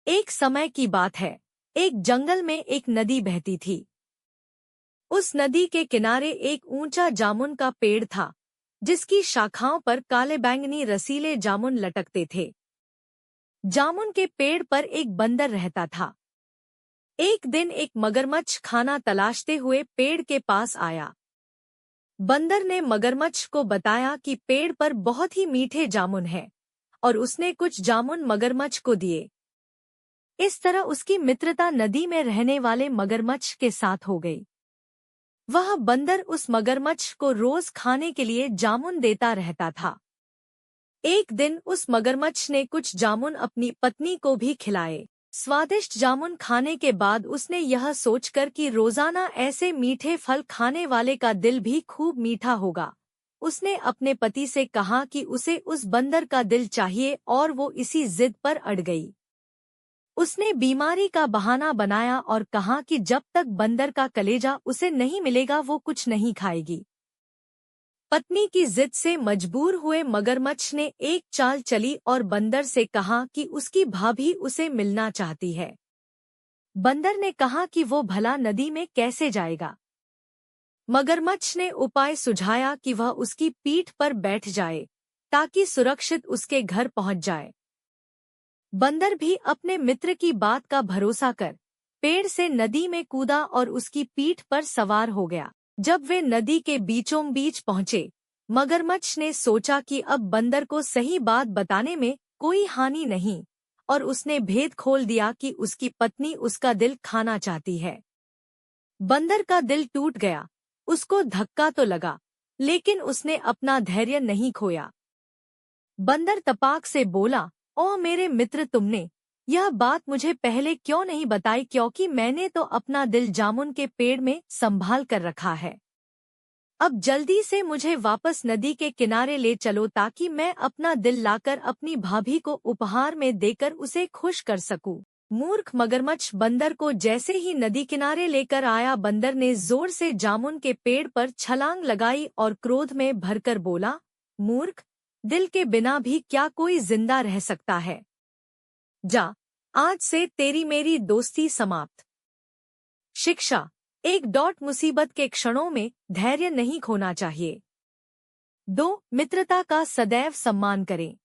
एक समय की बात है। एक जंगल में एक नदी बहती थी। उस नदी के किनारे एक ऊंचा जामुन का पेड़ था, जिसकी शाखाओं पर काले बैंगनी रसीले जामुन लटकते थे। जामुन के पेड़ पर एक बंदर रहता था। एक दिन एक मगरमच्छ खाना तलाशते हुए पेड़ के पास आया। बंदर ने मगरमच्छ को बताया कि पेड़ पर बहुत ही मीठे जामुन हैं, और उसने कुछ जामुन मगरमच्छ को दिए। इस तरह उसकी मित्रता नदी में रहने वाले मगरमच्छ के साथ हो गई। वह बंदर उस मगरमच्छ को रोज खाने के लिए जामुन देता रहता था। एक दिन उस मगरमच्छ ने कुछ जामुन अपनी पत्नी को भी खिलाए। स्वादिष्ट जामुन खाने के बाद उसने यह सोचकर कि रोजाना ऐसे मीठे फल खाने वाले का दिल भी खूब मीठा होगा, उसने अपने पति से कहा कि उसे उस बंदर का दिल चाहिए, और वो इसी जिद पर अड़ गई। उसने बीमारी का बहाना बनाया और कहा कि जब तक बंदर का कलेजा उसे नहीं मिलेगा वो कुछ नहीं खाएगी। पत्नी की जिद से मजबूर हुए मगरमच्छ ने एक चाल चली और बंदर से कहा कि उसकी भाभी उसे मिलना चाहती है। बंदर ने कहा कि वो भला नदी में कैसे जाएगा। मगरमच्छ ने उपाय सुझाया कि वह उसकी पीठ पर बैठ जाए, ताकि सुरक्षित उसके घर पहुंच जाए। बंदर भी अपने मित्र की बात का भरोसा कर पेड़ से नदी में कूदा और उसकी पीठ पर सवार हो गया। जब वे नदी के बीचों बीच पहुंचे, मगरमच्छ ने सोचा कि अब बंदर को सही बात बताने में कोई हानि नहीं, और उसने भेद खोल दिया कि उसकी पत्नी उसका दिल खाना चाहती है। बंदर का दिल टूट गया। उसको धक्का तो लगा, लेकिन उसने अपना धैर्य नहीं खोया। बंदर तपाक से बोला, ओ मेरे मित्र, तुमने यह बात मुझे पहले क्यों नहीं बताई, क्योंकि मैंने तो अपना दिल जामुन के पेड़ में संभाल कर रखा है। अब जल्दी से मुझे वापस नदी के किनारे ले चलो, ताकि मैं अपना दिल लाकर अपनी भाभी को उपहार में देकर उसे खुश कर सकूं। मूर्ख मगरमच्छ बंदर को जैसे ही नदी किनारे लेकर आया, बंदर ने जोर से जामुन के पेड़ पर छलांग लगाई और क्रोध में भरकर बोला, मूर्ख, दिल के बिना भी क्या कोई जिंदा रह सकता है? जा, आज से तेरी मेरी दोस्ती समाप्त। शिक्षा: एक डॉट मुसीबत के क्षणों में धैर्य नहीं खोना चाहिए। 2. मित्रता का सदैव सम्मान करें।